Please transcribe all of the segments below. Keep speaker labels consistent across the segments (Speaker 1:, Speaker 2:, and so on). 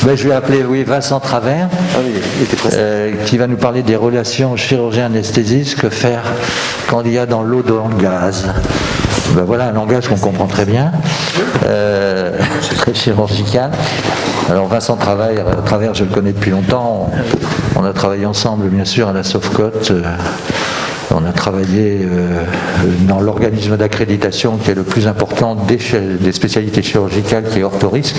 Speaker 1: Ben, je vais appeler Vincent Travers, qui va nous parler des relations chirurgien-anesthésiste, que faire quand il y a dans l'eau dans le gaz. Ben, voilà un langage qu'on comprend très bien, c'est très chirurgical. Alors Vincent Travers, je le connais depuis longtemps, on a travaillé ensemble bien sûr à la Sofcote. On a travaillé dans l'organisme d'accréditation qui est le plus important des spécialités chirurgicales, qui est Orthorisque.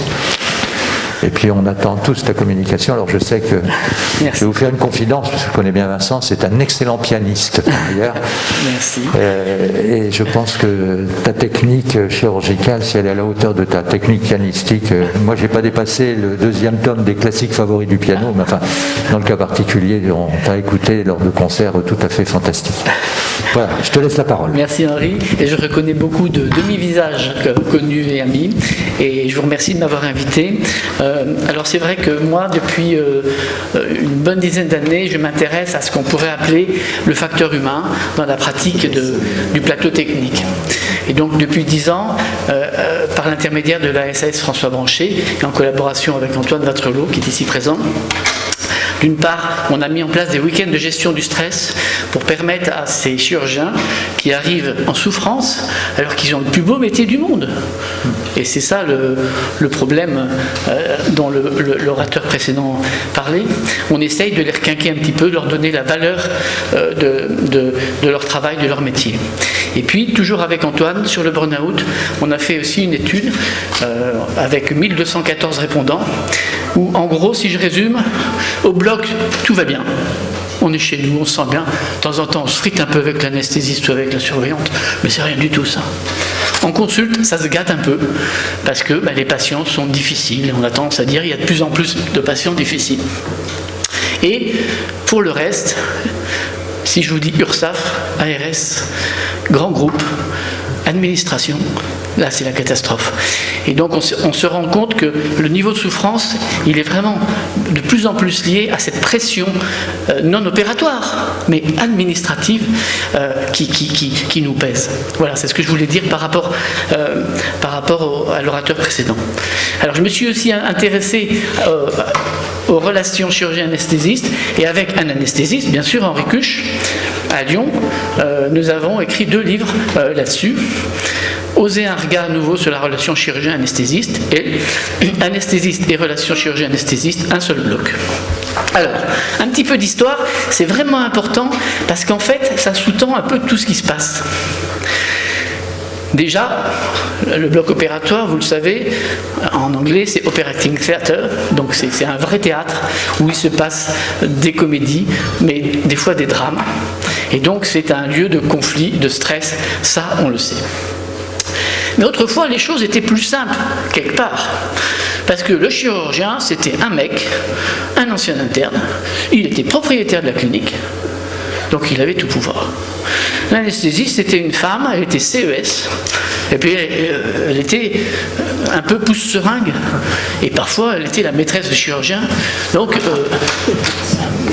Speaker 1: Et puis on attend tous ta communication. Alors je sais que je vais vous faire une confidence, parce que je connais bien Vincent, c'est un excellent pianiste par ailleurs.
Speaker 2: Merci.
Speaker 1: Et je pense que ta technique chirurgicale, si elle est à la hauteur de ta technique pianistique, moi j'ai pas dépassé le 2e tome des classiques favoris du piano, mais enfin dans le cas particulier, on t'a écouté lors de concerts tout à fait fantastiques. Voilà, je te laisse la parole.
Speaker 2: Merci Henri, et je reconnais beaucoup de demi-visages connus et amis, et je vous remercie de m'avoir invité. Alors c'est vrai que moi, depuis une bonne dizaine d'années, je m'intéresse à ce qu'on pourrait appeler le facteur humain dans la pratique du plateau technique. Et donc depuis 10 ans, par l'intermédiaire de la SAS François Branché, et en collaboration avec Antoine Vatrelot, qui est ici présent, d'une part, on a mis en place des week-ends de gestion du stress pour permettre à ces chirurgiens qui arrivent en souffrance alors qu'ils ont le plus beau métier du monde. Et c'est ça le problème dont l'orateur précédent parlait. On essaye de les requinquer un petit peu, de leur donner la valeur de leur travail, de leur métier. Et puis, toujours avec Antoine, sur le burn-out, on a fait aussi une étude avec 1214 répondants, où en gros, si je résume, au bloc, tout va bien. On est chez nous, on se sent bien. De temps en temps, on se frite un peu avec l'anesthésiste ou avec la surveillante, mais c'est rien du tout ça. En consulte, ça se gâte un peu, parce que les patients sont difficiles. On a tendance à dire qu'il y a de plus en plus de patients difficiles. Et pour le reste, si je vous dis URSAF, ARS, grand groupe, administration, là c'est la catastrophe. Et donc on se rend compte que le niveau de souffrance, il est vraiment de plus en plus lié à cette pression non opératoire, mais administrative qui nous pèse. Voilà, c'est ce que je voulais dire par rapport à l'orateur précédent. Alors je me suis aussi intéressé aux relations chirurgien-anesthésiste, et avec un anesthésiste, bien sûr, Henri Cuche, à Lyon, nous avons écrit 2 livres là-dessus. Oser un regard nouveau sur la relation chirurgien-anesthésiste et anesthésiste et relation chirurgien-anesthésiste, un seul bloc. Alors, un petit peu d'histoire, c'est vraiment important parce qu'en fait, ça sous-tend un peu tout ce qui se passe. Déjà, le bloc opératoire, vous le savez, en anglais c'est Operating Theatre, donc c'est un vrai théâtre où il se passe des comédies, mais des fois des drames. Et donc c'est un lieu de conflit, de stress, ça on le sait. Mais autrefois, les choses étaient plus simples, quelque part. Parce que le chirurgien, c'était un mec, un ancien interne, il était propriétaire de la clinique, donc il avait tout pouvoir. L'anesthésiste, c'était une femme, elle était CES, et puis elle était un peu pousse-seringue, et parfois elle était la maîtresse du chirurgien, donc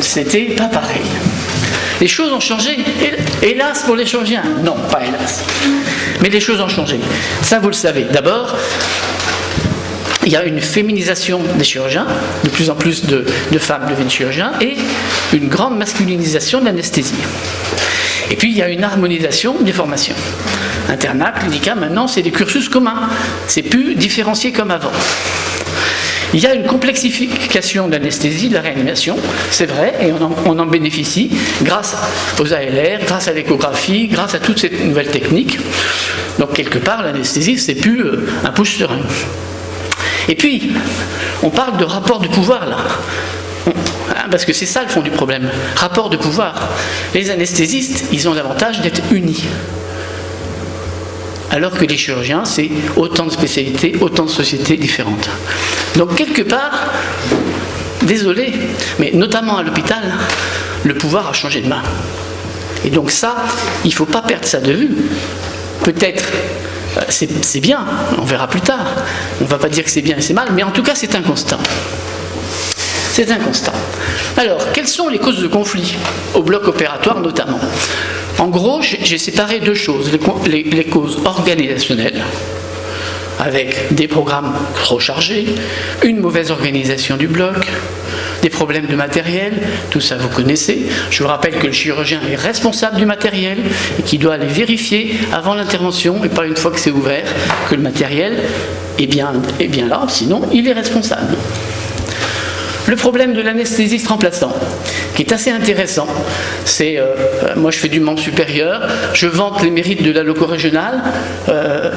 Speaker 2: c'était pas pareil. Les choses ont changé, hélas pour les chirurgiens, non, pas hélas. Mais les choses ont changé. Ça, vous le savez. D'abord, il y a une féminisation des chirurgiens, de plus en plus de femmes deviennent chirurgiens, et une grande masculinisation de l'anesthésie. Et puis, il y a une harmonisation des formations. Internat, clinica, maintenant, c'est des cursus communs. C'est plus différencié comme avant. Il y a une complexification de l'anesthésie, de la réanimation, c'est vrai, et on en bénéficie grâce aux ALR, grâce à l'échographie, grâce à toutes ces nouvelles techniques. Donc quelque part, l'anesthésie, c'est plus un push-seringue. Et puis, on parle de rapport de pouvoir là. Parce que c'est ça le fond du problème, rapport de pouvoir. Les anesthésistes, ils ont l'avantage d'être unis. Alors que les chirurgiens, c'est autant de spécialités, autant de sociétés différentes. Donc quelque part, désolé, mais notamment à l'hôpital, le pouvoir a changé de main. Et donc ça, il ne faut pas perdre ça de vue. Peut-être, c'est bien, on verra plus tard. On ne va pas dire que c'est bien et c'est mal, mais en tout cas, c'est un constat. C'est un constat. Alors, quelles sont les causes de conflit, au bloc opératoire notamment ? En gros, j'ai séparé 2 choses, les causes organisationnelles, avec des programmes trop chargés, une mauvaise organisation du bloc, des problèmes de matériel, tout ça vous connaissez. Je vous rappelle que le chirurgien est responsable du matériel et qu'il doit aller vérifier avant l'intervention et pas une fois que c'est ouvert que le matériel est bien là, sinon il est responsable. Le problème de l'anesthésiste remplaçant, qui est assez intéressant, c'est, moi je fais du membre supérieur, je vante les mérites de la loco régionale,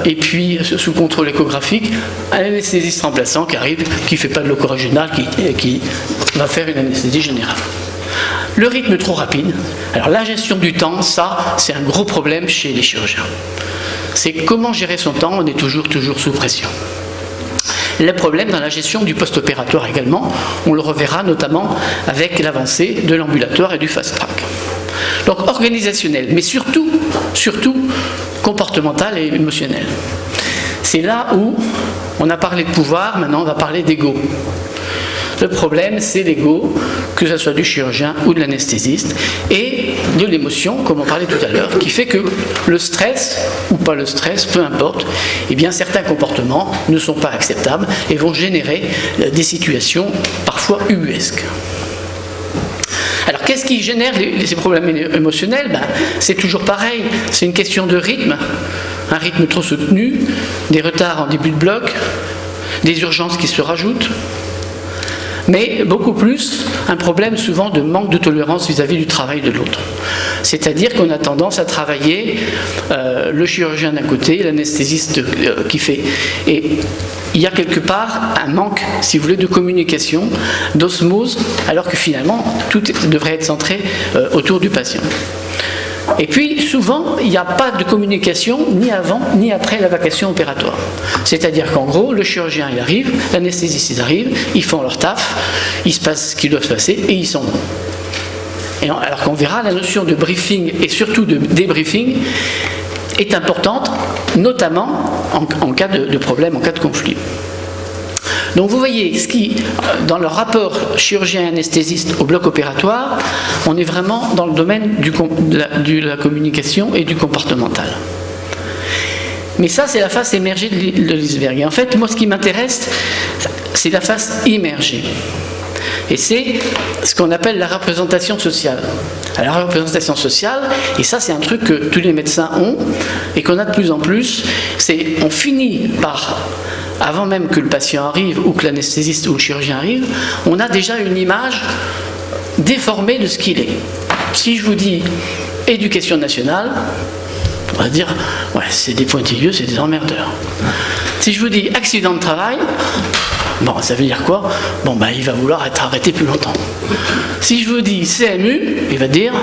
Speaker 2: et puis sous contrôle échographique, un anesthésiste remplaçant qui arrive, qui ne fait pas de loco régionale, qui va faire une anesthésie générale. Le rythme trop rapide, alors la gestion du temps, ça c'est un gros problème chez les chirurgiens. C'est comment gérer son temps, on est toujours sous pression. Le problème dans la gestion du post-opératoire également, on le reverra notamment avec l'avancée de l'ambulatoire et du fast-track. Donc organisationnel, mais surtout comportemental et émotionnel. C'est là où on a parlé de pouvoir, maintenant on va parler d'ego. Le problème, c'est l'ego, que ce soit du chirurgien ou de l'anesthésiste, et de l'émotion, comme on parlait tout à l'heure, qui fait que le stress, ou pas le stress, peu importe, eh bien certains comportements ne sont pas acceptables et vont générer des situations parfois ubuesques. Alors qu'est-ce qui génère ces problèmes émotionnels? C'est toujours pareil, c'est une question de rythme, un rythme trop soutenu, des retards en début de bloc, des urgences qui se rajoutent, mais beaucoup plus un problème souvent de manque de tolérance vis-à-vis du travail de l'autre. C'est-à-dire qu'on a tendance à travailler le chirurgien d'un côté, l'anesthésiste qui fait. Et il y a quelque part un manque, si vous voulez, de communication, d'osmose, alors que finalement tout devrait être centré autour du patient. Et puis, souvent, il n'y a pas de communication ni avant ni après la vacation opératoire. C'est-à-dire qu'en gros, le chirurgien il arrive, l'anesthésiste il arrive, ils font leur taf, il se passe ce qui doit se passer et ils s'en vont. Et alors qu'on verra, la notion de briefing et surtout de débriefing est importante, notamment en cas de problème, en cas de conflit. Donc vous voyez, dans le rapport chirurgien-anesthésiste au bloc opératoire, on est vraiment dans le domaine de la communication et du comportemental. Mais ça, c'est la face émergée de l'iceberg. Et en fait, moi, ce qui m'intéresse, c'est la face immergée. Et c'est ce qu'on appelle la représentation sociale. Alors, la représentation sociale, et ça c'est un truc que tous les médecins ont, et qu'on a de plus en plus, c'est on finit par, avant même que le patient arrive, ou que l'anesthésiste ou le chirurgien arrive, on a déjà une image déformée de ce qu'il est. Si je vous dis éducation nationale, on va dire, ouais, c'est des pointilleux, c'est des emmerdeurs. Si je vous dis accident de travail, bon, ça veut dire quoi? Bon, il va vouloir être arrêté plus longtemps. Si je vous dis CMU, il va dire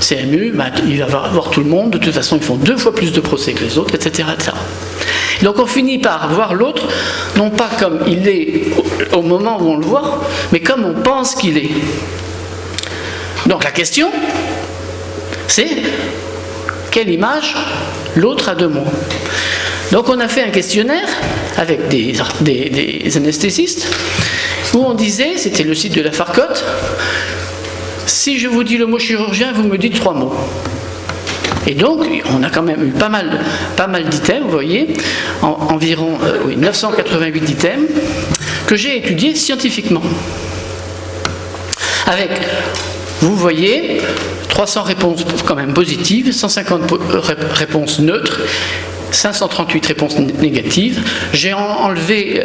Speaker 2: CMU, il va voir tout le monde, de toute façon ils font 2 fois plus de procès que les autres, etc. etc. Donc on finit par voir l'autre, non pas comme il est au moment où on le voit, mais comme on pense qu'il est. Donc la question, c'est quelle image l'autre a de moi? Donc on a fait un questionnaire avec des anesthésistes où on disait, c'était le site de la Farcotte, si je vous dis le mot chirurgien, vous me dites 3 mots. Et donc on a quand même eu pas mal d'items, vous voyez, environ 988 items que j'ai étudiés scientifiquement. Avec, vous voyez, 300 réponses quand même positives, 150 réponses neutres, 538 réponses négatives. J'ai enlevé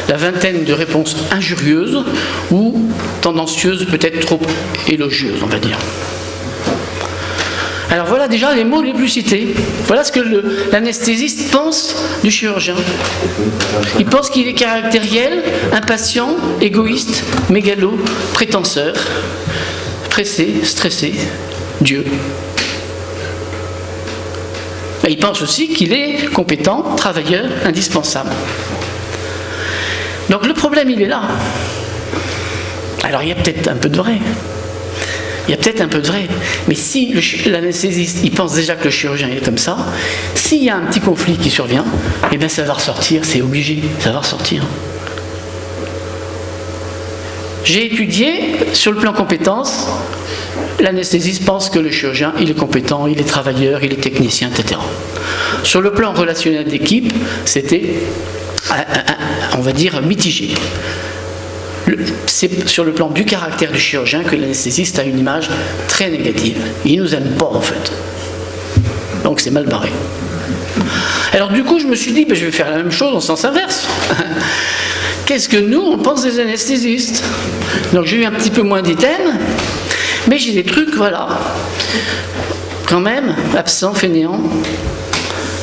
Speaker 2: la vingtaine de réponses injurieuses ou tendancieuses, peut-être trop élogieuses, on va dire. Alors voilà déjà les mots les plus cités. Voilà ce que l'anesthésiste pense du chirurgien. Il pense qu'il est caractériel, impatient, égoïste, mégalo, prétenseur, pressé, stressé, Dieu. Mais il pense aussi qu'il est compétent, travailleur, indispensable. Donc le problème, il est là. Alors il y a peut-être un peu de vrai. Mais si l'anesthésiste, il pense déjà que le chirurgien est comme ça, s'il y a un petit conflit qui survient, eh bien ça va ressortir, c'est obligé, ça va ressortir. J'ai étudié, sur le plan compétences, l'anesthésiste pense que le chirurgien, il est compétent, il est travailleur, il est technicien, etc. Sur le plan relationnel d'équipe, c'était, on va dire, mitigé. C'est sur le plan du caractère du chirurgien que l'anesthésiste a une image très négative. Il ne nous aime pas, en fait. Donc c'est mal barré. Alors du coup, je me suis dit, je vais faire la même chose en sens inverse. Qu'est-ce que nous, on pense des anesthésistes? Donc j'ai eu un petit peu moins d'items, mais j'ai des trucs, voilà. Quand même, absent, fainéant,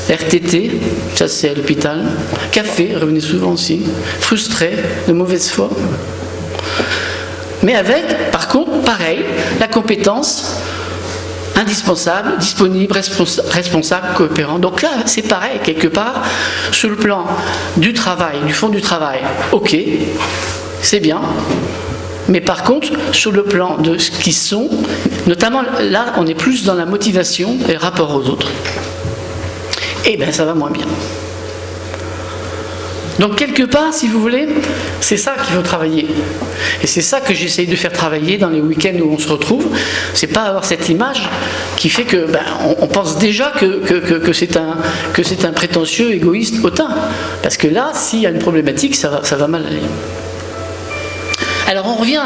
Speaker 2: RTT, ça c'est à l'hôpital, café, revenez souvent aussi, frustré, de mauvaise foi. Mais avec, par contre, pareil, la compétence indispensable, disponible, responsable, coopérant. Donc là, c'est pareil, quelque part, sur le plan du travail, du fond du travail, ok, c'est bien. Mais par contre, sur le plan de ce qu'ils sont, notamment là, on est plus dans la motivation et le rapport aux autres. Eh bien, ça va moins bien. Donc, quelque part, si vous voulez, c'est ça qu'il faut travailler. Et c'est ça que j'essaye de faire travailler dans les week-ends où on se retrouve. C'est pas avoir cette image qui fait que on pense déjà que c'est un prétentieux, égoïste, hautain. Parce que là, s'il y a une problématique, ça va mal aller. Alors, on revient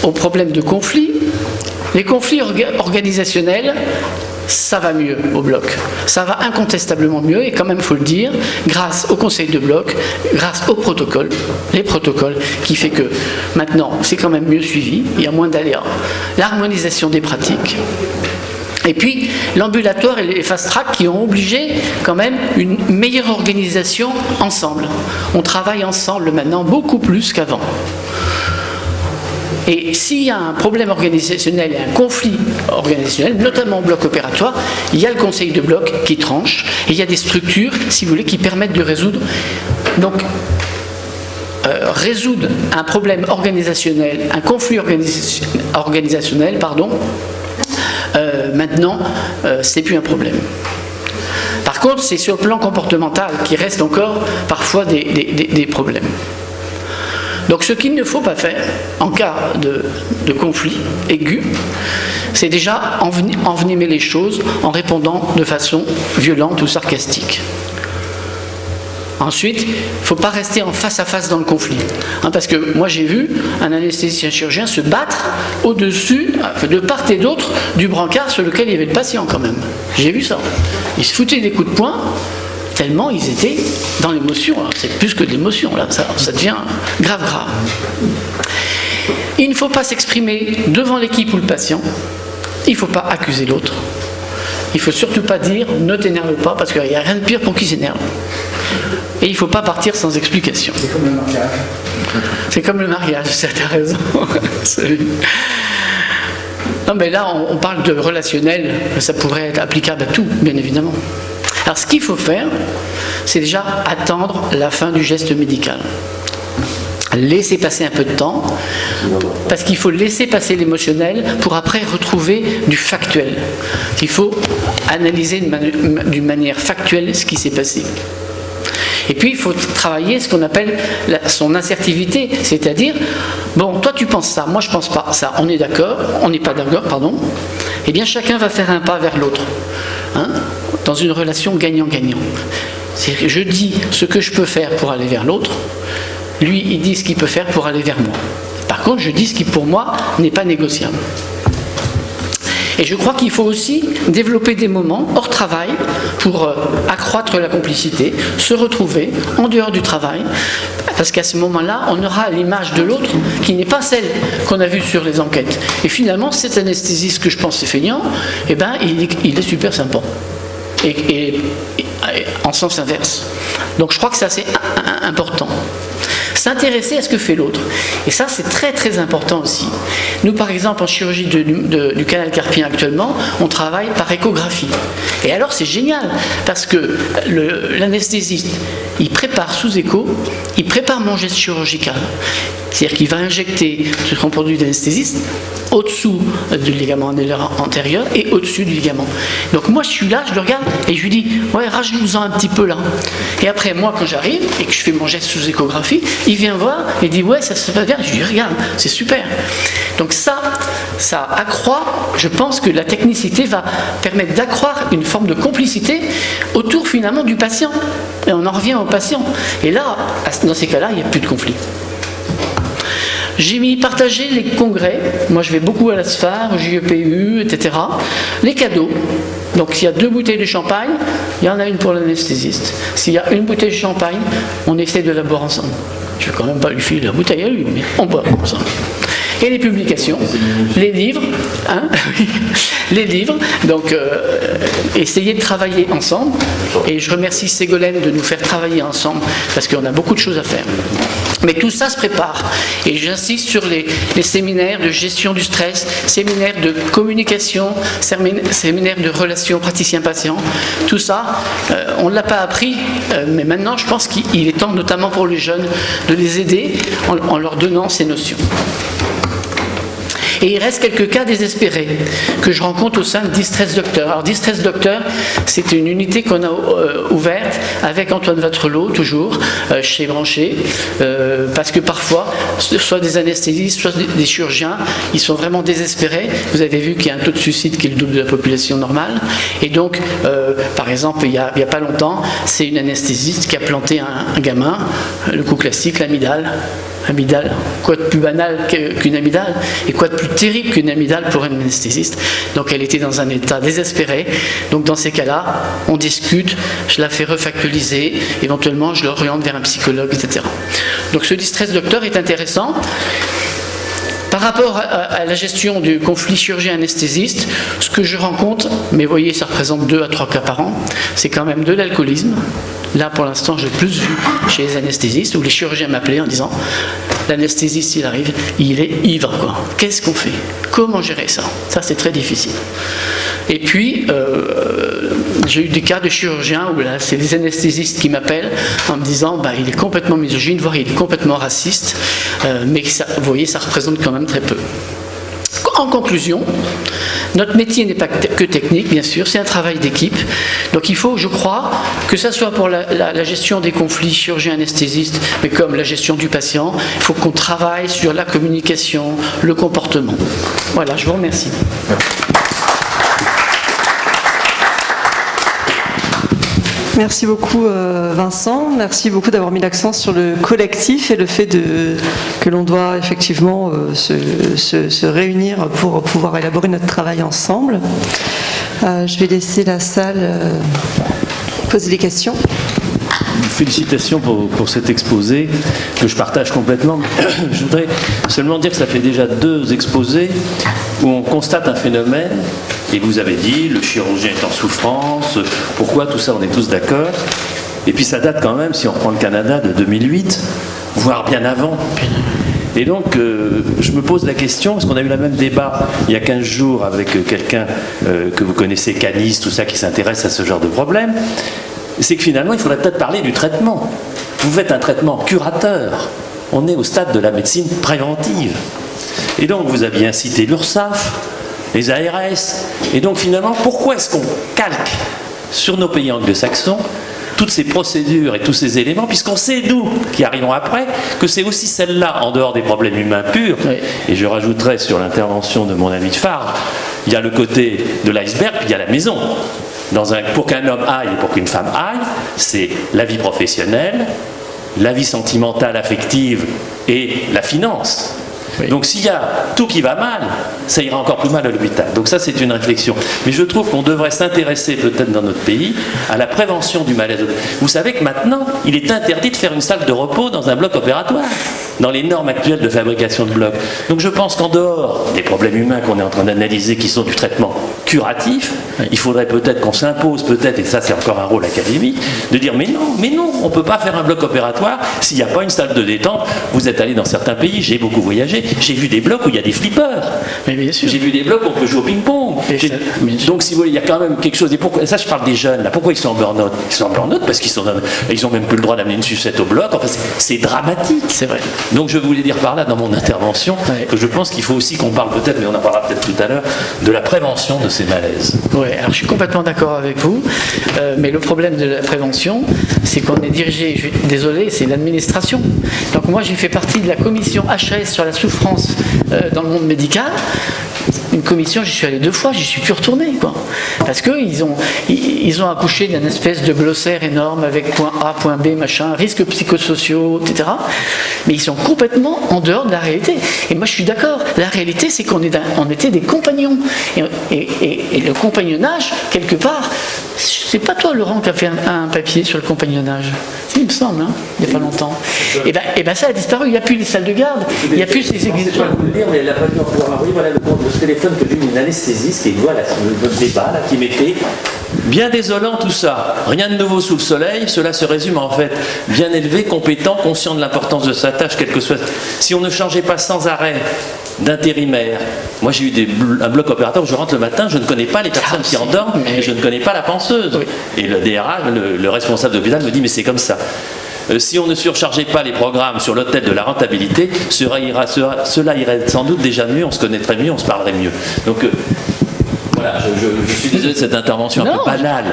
Speaker 2: au problème de conflit. Les conflits organisationnels, ça va mieux au bloc. Ça va incontestablement mieux, et quand même, il faut le dire, grâce au conseil de bloc, grâce aux protocoles, les protocoles, qui fait que maintenant, c'est quand même mieux suivi, il y a moins d'aléas. L'harmonisation des pratiques. Et puis, l'ambulatoire et les fast-track qui ont obligé quand même une meilleure organisation ensemble. On travaille ensemble maintenant beaucoup plus qu'avant. Et s'il y a un problème organisationnel et un conflit organisationnel, notamment au bloc opératoire, il y a le conseil de bloc qui tranche, et il y a des structures, si vous voulez, qui permettent de résoudre. Donc, résoudre un problème organisationnel, un conflit organisationnel, maintenant, c'est plus un problème. Par contre, c'est sur le plan comportemental qu'il reste encore parfois des problèmes. Donc ce qu'il ne faut pas faire en cas de conflit aigu, c'est déjà envenimer les choses en répondant de façon violente ou sarcastique. Ensuite, il ne faut pas rester en face à face dans le conflit. Parce que moi j'ai vu un anesthésicien chirurgien se battre au-dessus, de part et d'autre, du brancard sur lequel il y avait le patient quand même. J'ai vu ça. Ils se foutaient des coups de poing, tellement ils étaient dans l'émotion. Alors c'est plus que de l'émotion, là, ça devient grave. Il ne faut pas s'exprimer devant l'équipe ou le patient. Il ne faut pas accuser l'autre. Il ne faut surtout pas dire « ne t'énerve pas » parce qu'il n'y a rien de pire pour qu'il s'énerve. Et il ne faut pas partir sans explication.
Speaker 3: C'est comme le mariage.
Speaker 2: C'est comme le mariage, ça t'as raison. Salut. Non mais là on parle de relationnel, ça pourrait être applicable à tout, bien évidemment. Alors ce qu'il faut faire, c'est déjà attendre la fin du geste médical. Laisser passer un peu de temps, parce qu'il faut laisser passer l'émotionnel pour après retrouver du factuel. Il faut analyser d'une manière factuelle ce qui s'est passé. Et puis il faut travailler ce qu'on appelle son assertivité, c'est-à-dire, bon, toi tu penses ça, moi je pense pas ça, on est d'accord, on n'est pas d'accord, pardon, eh bien chacun va faire un pas vers l'autre, dans une relation gagnant-gagnant. C'est-à-dire que je dis ce que je peux faire pour aller vers l'autre, lui il dit ce qu'il peut faire pour aller vers moi. Par contre, je dis ce qui pour moi n'est pas négociable. Et je crois qu'il faut aussi développer des moments hors travail pour accroître la complicité, se retrouver en dehors du travail, parce qu'à ce moment-là, on aura l'image de l'autre qui n'est pas celle qu'on a vue sur les enquêtes. Et finalement, cet anesthésiste que je pense est feignant, eh ben, il est super sympa. Et en sens inverse. Donc je crois que c'est assez important. S'intéresser à ce que fait l'autre. Et ça, c'est très très important aussi. Nous, par exemple, en chirurgie du canal carpien actuellement, on travaille par échographie. Et alors, c'est génial, parce que l'anesthésiste, il prépare sous écho, il prépare mon geste chirurgical. C'est-à-dire qu'il va injecter son produit d'anesthésiste au-dessous du ligament antérieur et au-dessus du ligament. Donc moi, je suis là, je le regarde et je lui dis « Ouais, rajoute-nous-en un petit peu là ». Et après, moi, quand j'arrive et que je fais mon geste sous échographie, il il vient voir, il dit ouais, ça se passe bien. Je lui dis regarde, c'est super. Donc ça accroît, je pense que la technicité va permettre d'accroître une forme de complicité autour finalement du patient. Et on en revient au patient. Et là, dans ces cas-là, il n'y a plus de conflit. J'ai mis partager les congrès. Moi, je vais beaucoup à la SFAR, au JEPU, etc. Les cadeaux. Donc, s'il y a 2 bouteilles de champagne, il y en a une pour l'anesthésiste. S'il y a une bouteille de champagne, on essaie de la boire ensemble. Je ne vais quand même pas lui filer la bouteille à lui, mais on boit ensemble. Et les publications, les livres, les livres, donc essayer de travailler ensemble, et je remercie Ségolène de nous faire travailler ensemble, parce qu'on a beaucoup de choses à faire. Mais tout ça se prépare, et j'insiste sur les séminaires de gestion du stress, séminaires de communication, séminaires de relations praticien-patient, tout ça, on ne l'a pas appris, mais maintenant je pense qu'il est temps, notamment pour les jeunes, de les aider en leur donnant ces notions. Et il reste quelques cas désespérés que je rencontre au sein de Distress Doctor. Alors Distress Doctor, c'est une unité qu'on a ouverte avec Antoine Vatrelot, toujours, chez Branché, parce que parfois, soit des anesthésistes, soit des chirurgiens, ils sont vraiment désespérés. Vous avez vu qu'il y a un taux de suicide qui est le double de la population normale. Et donc, par exemple, il n'y a pas longtemps, c'est une anesthésiste qui a planté un gamin, le coup classique, l'amygdale. Amygdale, quoi de plus banal qu'une amygdale et quoi de plus terrible qu'une amygdale pour une anesthésiste. Donc elle était dans un état désespéré. Donc dans ces cas-là, on discute, je la fais refactualiser, éventuellement je l'oriente vers un psychologue, etc. Donc ce Distress Doctor est intéressant. Par rapport à la gestion du conflit chirurgien-anesthésiste, ce que je rencontre, mais vous voyez, ça représente 2 à 3 cas par an, c'est quand même de l'alcoolisme. Là, pour l'instant, j'ai plus vu chez les anesthésistes, où les chirurgiens m'appelaient en disant « L'anesthésiste, il arrive, il est ivre, quoi. Qu'est-ce qu'on fait? Comment gérer ça ?» Ça, c'est très difficile. Et puis, j'ai eu des cas de chirurgiens où là, c'est les anesthésistes qui m'appellent en me disant bah, il est complètement misogyne, voire il est complètement raciste, mais ça, vous voyez, ça représente quand même très peu. En conclusion, notre métier n'est pas que technique, bien sûr, c'est un travail d'équipe. Donc il faut, je crois, que ce soit pour la gestion des conflits chirurgiens-anesthésistes, mais comme la gestion du patient, il faut qu'on travaille sur la communication, le comportement. Voilà, je vous remercie.
Speaker 3: Merci beaucoup Vincent, merci beaucoup d'avoir mis l'accent sur le collectif et le fait que l'on doit effectivement se réunir pour pouvoir élaborer notre travail ensemble. Je vais laisser la salle poser des questions.
Speaker 4: Félicitations pour cet exposé que je partage complètement. Je voudrais seulement dire que ça fait déjà 2 exposés où on constate un phénomène, et vous avez dit le chirurgien est en souffrance, pourquoi, tout ça on est tous d'accord. Et puis ça date quand même, si on reprend le Canada, de 2008, voire bien avant. Et donc, je me pose la question, parce qu'on a eu le même débat il y a 15 jours avec quelqu'un que vous connaissez, Canis, tout ça, qui s'intéresse à ce genre de problème, c'est que finalement, il faudrait peut-être parler du traitement. Vous faites un traitement curateur. On est au stade de la médecine préventive. Et donc, vous aviez incité l'URSSAF, les ARS. Et donc, finalement, pourquoi est-ce qu'on calque sur nos pays anglo-saxons toutes ces procédures et tous ces éléments, puisqu'on sait, nous, qui arrivons après, que c'est aussi celle-là, en dehors des problèmes humains purs, oui. Et je rajouterai sur l'intervention de mon ami de phare, il y a le côté de l'iceberg, puis il y a la maison. Pour qu'un homme aille et pour qu'une femme aille, c'est la vie professionnelle, la vie sentimentale, affective et la finance. Oui. Donc s'il y a tout qui va mal, ça ira encore plus mal à l'hôpital. Donc ça, c'est une réflexion. Mais je trouve qu'on devrait s'intéresser peut-être dans notre pays à la prévention du malaise. Vous savez que maintenant, il est interdit de faire une salle de repos dans un bloc opératoire, dans les normes actuelles de fabrication de blocs. Donc je pense qu'en dehors des problèmes humains qu'on est en train d'analyser, qui sont du traitement curatif, il faudrait peut-être qu'on s'impose, peut-être, et ça c'est encore un rôle académique, de dire mais non, on ne peut pas faire un bloc opératoire s'il n'y a pas une salle de détente. Vous êtes allé dans certains pays, j'ai beaucoup voyagé, diriger. J'ai vu des blocs où il y a des flippers.
Speaker 2: Mais bien sûr.
Speaker 4: J'ai vu des blocs où on peut jouer au ping-pong. Donc, si vous voulez, il y a quand même quelque chose. Et pourquoi, ça, je parle des jeunes, là. Pourquoi ils sont en burn-out? Ils sont en burn-out parce qu'ils ont même plus le droit d'amener une sucette au bloc. Enfin, c'est dramatique.
Speaker 2: C'est vrai.
Speaker 4: Donc, je voulais dire par là, dans mon intervention, que je pense qu'il faut aussi qu'on parle peut-être, mais on en parlera peut-être tout à l'heure, de la prévention de ces malaises.
Speaker 2: Oui, alors je suis complètement d'accord avec vous, mais le problème de la prévention, c'est qu'on est dirigé, je suis désolé, c'est l'administration. Donc moi, j'ai fait partie de la commission HAS sur la souffrance dans le monde médical. Une commission, j'y suis allé 2 fois, j'y suis plus retourné, quoi. Parce qu'ils ont accouché d'une espèce de glossaire énorme avec point A, point B, machin, risques psychosociaux, etc. Mais ils sont complètement en dehors de la réalité. Et moi, je suis d'accord. La réalité, c'est qu'on était des compagnons. Et le compagnonnage, quelque part, c'est pas toi, Laurent, qui a fait un papier sur le compagnonnage. Si, il me semble, hein, il n'y a pas longtemps. Et ben ça a disparu. Il n'y a plus les salles de garde, il n'y a plus ces
Speaker 4: Je ne sais pas vous le dire, mais elle n'a pas dû en pouvoir m'envoyer. Voilà le téléphone que j'ai eu d'une anesthésiste qui voit le débat là, qui mettait. Bien désolant tout ça, rien de nouveau sous le soleil, cela se résume en fait bien élevé, compétent, conscient de l'importance de sa tâche, quel que soit. Si on ne changeait pas sans arrêt d'intérimaire, moi j'ai eu un bloc opératoire où je rentre le matin, je ne connais pas les personnes qui endorment, et je ne connais pas la penseuse. Oui. Et le DRH, le responsable de l'hôpital me dit mais c'est comme ça. Si on ne surchargeait pas les programmes sur l'autel de la rentabilité, cela irait sans doute déjà mieux, on se connaîtrait mieux, on se parlerait mieux. Donc voilà, je suis désolé de cette intervention un peu banale,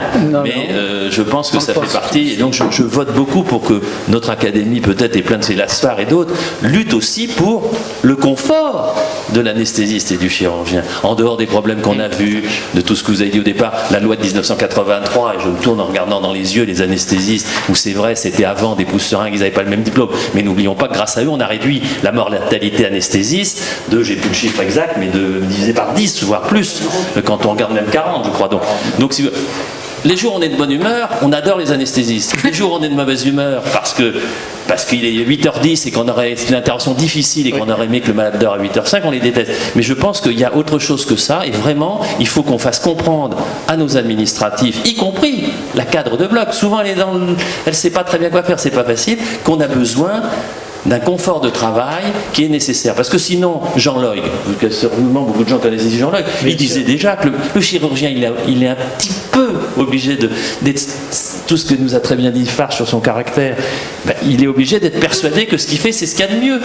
Speaker 4: mais je pense que ça fait partie, et donc je vote beaucoup pour que notre académie, peut-être, et plein de ses LASFAR et d'autres, lutte aussi pour le confort de l'anesthésiste et du chirurgien, en dehors des problèmes qu'on a vus, de tout ce que vous avez dit au départ, la loi de 1983, et je me tourne en regardant dans les yeux les anesthésistes, où c'est vrai, c'était avant des pouces seringues, ils n'avaient pas le même diplôme, mais n'oublions pas que grâce à eux, on a réduit la mortalité anesthésiste j'ai plus le chiffre exact, mais divisé par 10, voire plus, quand on regarde même 40, je crois. Donc si les jours où on est de bonne humeur, on adore les anesthésistes. Les jours où on est de mauvaise humeur, parce qu'il est 8h10 et qu'on aurait une intervention difficile et qu'on aurait aimé que le malade dort à 8h05, on les déteste. Mais je pense qu'il y a autre chose que ça, et vraiment, il faut qu'on fasse comprendre à nos administratifs, y compris la cadre de bloc. Souvent, elle ne sait pas très bien quoi faire, c'est pas facile, qu'on a besoin d'un confort de travail qui est nécessaire. Parce que sinon, Jean Loig, sûrement beaucoup de gens connaissent Jean Loig, il disait déjà que le chirurgien, il est un petit peu obligé d'être, tout ce que nous a très bien dit Farge sur son caractère, il est obligé d'être persuadé que ce qu'il fait, c'est ce qu'il y a de mieux.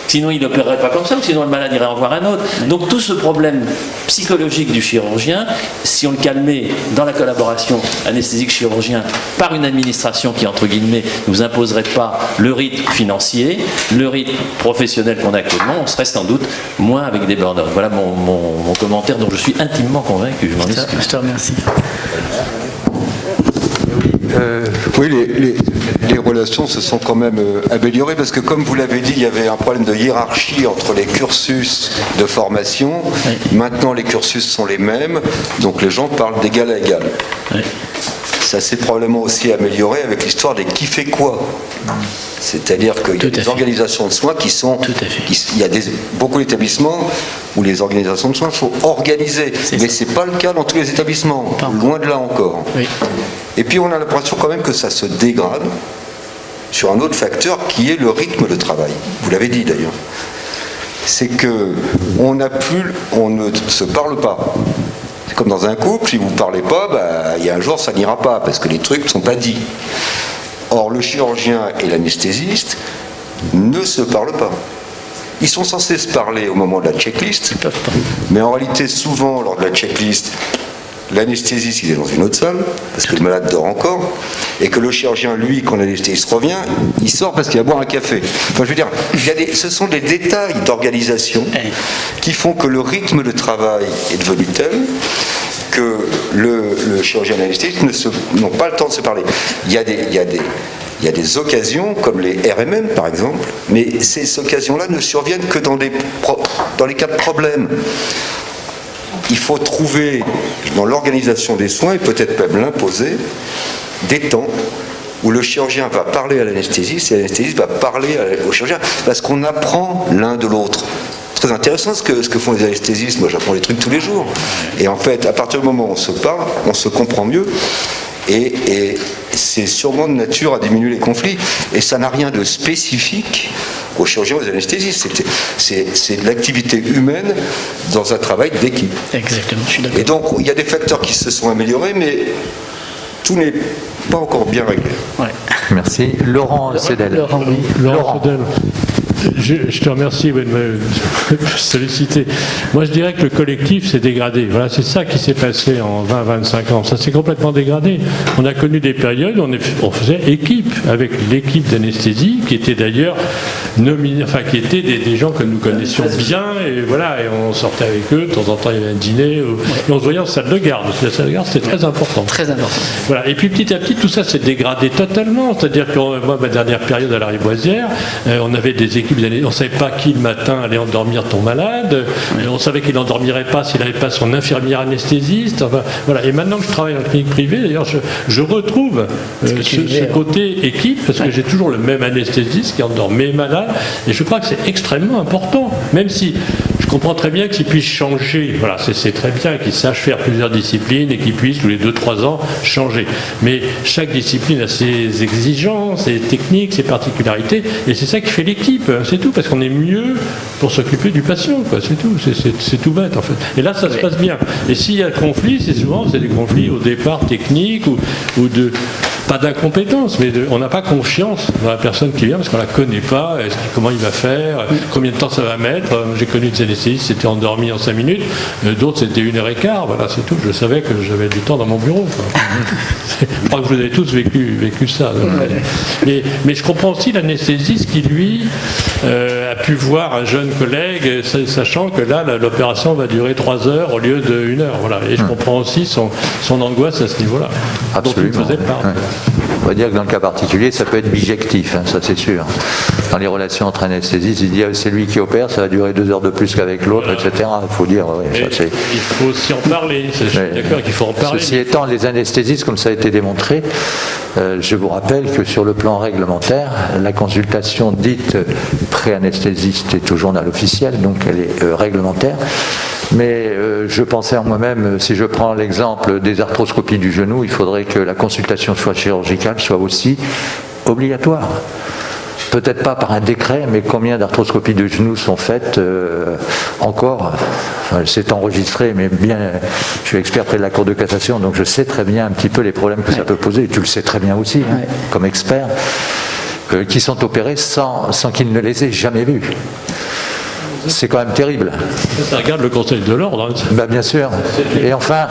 Speaker 4: Sinon, il n'opérerait pas comme ça, ou sinon le malade irait en voir un autre. Donc tout ce problème psychologique du chirurgien, si on le calmait dans la collaboration anesthésique-chirurgien par une administration qui, entre guillemets, ne nous imposerait pas le rythme financier, le rythme professionnel qu'on a actuellement, on serait sans doute moins avec des burn-out. Voilà mon commentaire dont je suis intimement convaincu. Je m'en excuse.
Speaker 2: Je te remercie.
Speaker 5: Oui, les relations se sont quand même améliorées parce que, comme vous l'avez dit, il y avait un problème de hiérarchie entre les cursus de formation. Oui. Maintenant, les cursus sont les mêmes, donc les gens parlent d'égal à égal. Oui. Ça s'est probablement aussi amélioré avec l'histoire des qui fait quoi. C'est-à-dire qu'il y a des organisations de soins qui sont... Il y a beaucoup d'établissements où les organisations de soins sont organisées, mais ce n'est pas le cas dans tous les établissements, loin de là encore. Oui. Et puis on a l'impression quand même que ça se dégrade sur un autre facteur qui est le rythme de travail. Vous l'avez dit d'ailleurs. C'est qu'on ne se parle pas. C'est comme dans un couple, si vous ne parlez pas, il y a un jour ça n'ira pas, parce que les trucs ne sont pas dits. Or, le chirurgien et l'anesthésiste ne se parlent pas. Ils sont censés se parler au moment de la checklist, mais en réalité, souvent, lors de la checklist, l'anesthésiste, il est dans une autre salle, parce que le malade dort encore, et que le chirurgien, lui, quand l'anesthésiste revient, il sort parce qu'il va boire un café. Enfin, je veux dire, ce sont des détails d'organisation qui font que le rythme de travail est devenu tel que le chirurgien et l'anesthésiste n'ont pas le temps de se parler. Il y a des occasions, comme les RMM par exemple, mais ces occasions-là ne surviennent que dans les cas de problèmes. Il faut trouver, dans l'organisation des soins, et peut-être même l'imposer, des temps où le chirurgien va parler à l'anesthésiste et l'anesthésiste va parler au chirurgien, parce qu'on apprend l'un de l'autre. Très intéressant ce que font les anesthésistes. Moi, j'apprends des trucs tous les jours. Et en fait, à partir du moment où on se parle, on se comprend mieux. Et c'est sûrement de nature à diminuer les conflits. Et ça n'a rien de spécifique aux chirurgiens, aux anesthésistes. C'est de l'activité humaine dans un travail d'équipe.
Speaker 2: Exactement, je suis d'accord.
Speaker 5: Et donc, il y a des facteurs qui se sont améliorés, mais tout n'est pas encore bien réglé.
Speaker 2: Ouais.
Speaker 1: Merci. Laurent Sedel.
Speaker 2: Laurent, oui.
Speaker 6: Laurent Sedel. Je te remercie de me solliciter. Moi, je dirais que le collectif s'est dégradé. Voilà, c'est ça qui s'est passé en 20-25 ans. Ça s'est complètement dégradé. On a connu des périodes où on faisait équipe, avec l'équipe d'anesthésie, qui était d'ailleurs nominée, enfin, qui étaient des gens que nous connaissions bien, et voilà, et on sortait avec eux. De temps en temps, il y avait un dîner, et on se voyait en salle de garde. La salle de garde, c'était très important.
Speaker 2: Très important.
Speaker 6: Voilà. Et puis petit à petit, tout ça s'est dégradé totalement. C'est-à-dire que moi, ma dernière période à la Rivoisière, on avait des équipes, on ne savait pas qui le matin allait endormir ton malade, on savait qu'il n'endormirait pas s'il n'avait pas son infirmière anesthésiste. Enfin, voilà. Et maintenant que je travaille en clinique privée, d'ailleurs, je retrouve ce côté équipe, parce que j'ai toujours le même anesthésiste qui endort mes malades, et je crois que c'est extrêmement important, même si je comprends très bien qu'il puisse changer. Voilà, c'est très bien qu'il sache faire plusieurs disciplines et qu'il puisse tous les 2-3 ans changer. Mais chaque discipline a ses exigences, ses techniques, ses particularités, et c'est ça qui fait l'équipe, hein, c'est tout, parce qu'on est mieux pour s'occuper du patient, quoi, c'est tout, c'est tout bête en fait. Et là, ça se passe bien. Et s'il y a conflit, c'est des conflits au départ techniques ou de pas d'incompétence, mais on n'a pas confiance dans la personne qui vient parce qu'on la connaît pas, comment il va faire, combien de temps ça va mettre. J'ai connu des anesthésistes, c'était endormi en 5 minutes, d'autres c'était 1h15, voilà, c'est tout. Je savais que j'avais du temps dans mon bureau. Je crois que vous avez tous vécu ça. Mais je comprends aussi l'anesthésiste qui, lui, a pu voir un jeune collègue, sachant que là, l'opération va durer 3 heures au lieu de 1 heure. Voilà. Et je comprends aussi son angoisse à ce niveau-là.
Speaker 1: Absolument.
Speaker 6: Dont il faisait part.
Speaker 1: Ouais. On va dire que dans le cas particulier, ça peut être bijectif, hein, ça c'est sûr. Dans les relations entre anesthésistes, il dit c'est lui qui opère, ça va durer 2 heures de plus qu'avec l'autre, etc. Il faut dire,
Speaker 6: il faut aussi en parler. Je suis d'accord qu'il faut en parler.
Speaker 1: Ceci étant, les anesthésistes, comme ça a été démontré, je vous rappelle que sur le plan réglementaire, la consultation dite pré-anesthésiste est au journal officiel, donc elle est réglementaire. Mais je pensais en moi-même, si je prends l'exemple des arthroscopies du genou, il faudrait que la consultation soit chirurgicale, soit aussi obligatoire. Peut-être pas par un décret, mais combien d'arthroscopies de genoux sont faites encore, enfin, c'est enregistré, mais bien, je suis expert près de la Cour de cassation, donc je sais très bien un petit peu les problèmes que ça peut poser, et tu le sais très bien aussi, hein, comme expert, qui sont opérés sans qu'ils ne les aient jamais vus. C'est quand même terrible.
Speaker 6: Ça regarde le Conseil de l'Ordre. Hein.
Speaker 1: Ben, bien sûr. Et enfin,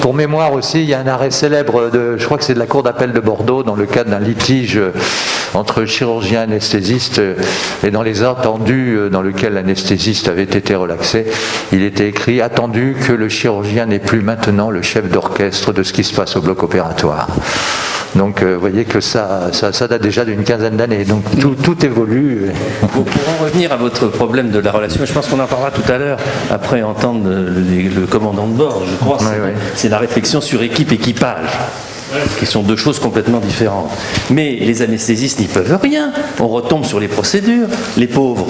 Speaker 1: pour mémoire aussi, il y a un arrêt célèbre, je crois que c'est de la Cour d'appel de Bordeaux, dans le cadre d'un litige entre chirurgiens et anesthésistes, et dans les attendus dans lesquels l'anesthésiste avait été relaxé, il était écrit « Attendu que le chirurgien n'est plus maintenant le chef d'orchestre de ce qui se passe au bloc opératoire ». Donc vous voyez que ça date déjà d'une quinzaine d'années, donc tout évolue.
Speaker 4: Pour en revenir à votre problème de la relation, je pense qu'on en parlera tout à l'heure, après entendre le commandant de bord, je crois, c'est la réflexion sur équipe-équipage, qui sont deux choses complètement différentes. Mais les anesthésistes n'y peuvent rien, on retombe sur les procédures, les pauvres.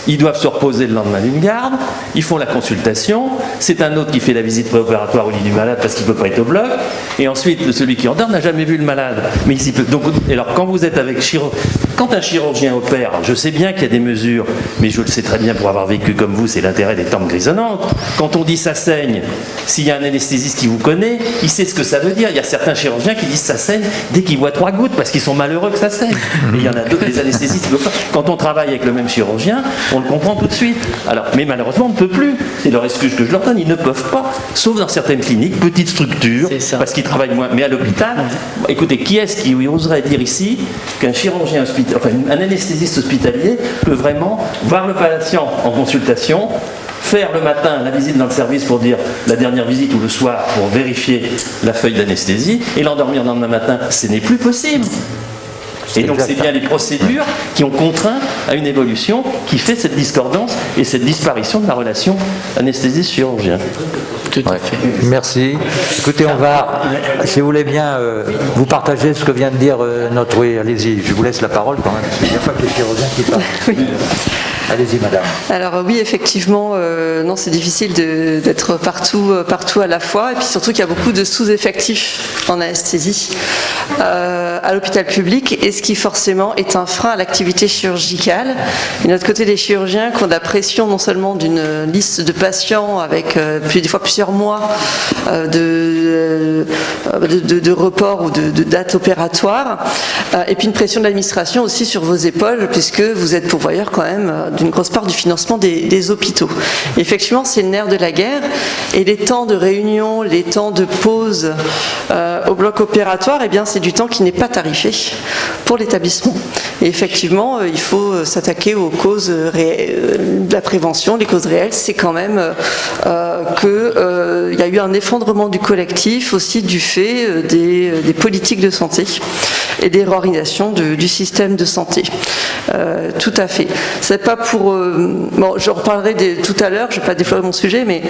Speaker 4: Ils doivent se reposer le lendemain d'une garde, ils font la consultation, c'est un autre qui fait la visite préopératoire au lit du malade parce qu'il ne peut pas être au bloc, et ensuite celui qui endort n'a jamais vu le malade. Mais ici, donc, alors quand vous êtes avec quand un chirurgien opère, je sais bien qu'il y a des mesures, mais je le sais très bien pour avoir vécu comme vous, c'est l'intérêt des tempes grisonnantes. Quand on dit ça saigne, s'il y a un anesthésiste qui vous connaît, il sait ce que ça veut dire. Il y a certains chirurgiens qui disent ça saigne dès qu'ils voient 3 gouttes parce qu'ils sont malheureux que ça saigne. Et il y en a d'autres, les anesthésistes qui ne veulent pas. Quand on travaille avec le même chirurgien, on le comprend tout de suite. Alors, mais malheureusement, on ne peut plus. C'est leur excuse que je leur donne. Ils ne peuvent pas, sauf dans certaines cliniques, petites structures, parce qu'ils travaillent moins. Mais à l'hôpital, écoutez, qui est-ce qui oserait dire ici qu'un chirurgien hospitalier, enfin un anesthésiste hospitalier peut vraiment voir le patient en consultation, faire le matin la visite dans le service pour dire la dernière visite ou le soir pour vérifier la feuille d'anesthésie et l'endormir le lendemain matin, ce n'est plus possible. Et donc c'est bien les procédures qui ont contraint à une évolution qui fait cette discordance et cette disparition de la relation anesthésiste-chirurgien.
Speaker 2: Tout à fait.
Speaker 1: Merci. Écoutez, on va, si vous voulez bien, vous partager ce que vient de dire notre... Oui, allez-y, je vous laisse la parole quand même, parce qu'il n'y a pas que les chirurgiens qui parlent.
Speaker 3: Oui.
Speaker 1: Allez-y, madame.
Speaker 3: Alors oui, effectivement, non, c'est difficile d'être partout à la fois, et puis surtout qu'il y a beaucoup de sous-effectifs en anesthésie. à l'hôpital public, et ce qui forcément est un frein à l'activité chirurgicale. Et de notre côté, les chirurgiens qui ont la pression non seulement d'une liste de patients avec des fois plusieurs mois de report ou de dates opératoires, et puis une pression de l'administration aussi sur vos épaules, puisque vous êtes pourvoyeur quand même d'une grosse part du financement des hôpitaux. Et effectivement, c'est le nerf de la guerre, et les temps de réunion, les temps de pause au bloc opératoire, eh bien, c'est du temps qui n'est pas tarifé pour l'établissement. Et effectivement, il faut s'attaquer aux causes de la prévention. Les causes réelles, c'est quand même qu'il y a eu un effondrement du collectif, aussi du fait des politiques de santé et des réorganisations du système de santé. Tout à fait. C'est pas pour... bon, je reparlerai tout à l'heure, je ne vais pas déflorer mon sujet, mais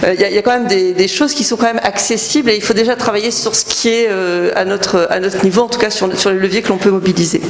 Speaker 3: il y a quand même des choses qui sont quand même accessibles, et il faut déjà travailler sur ce qui est à notre niveau, en tout cas sur les leviers que l'on peut mobiliser.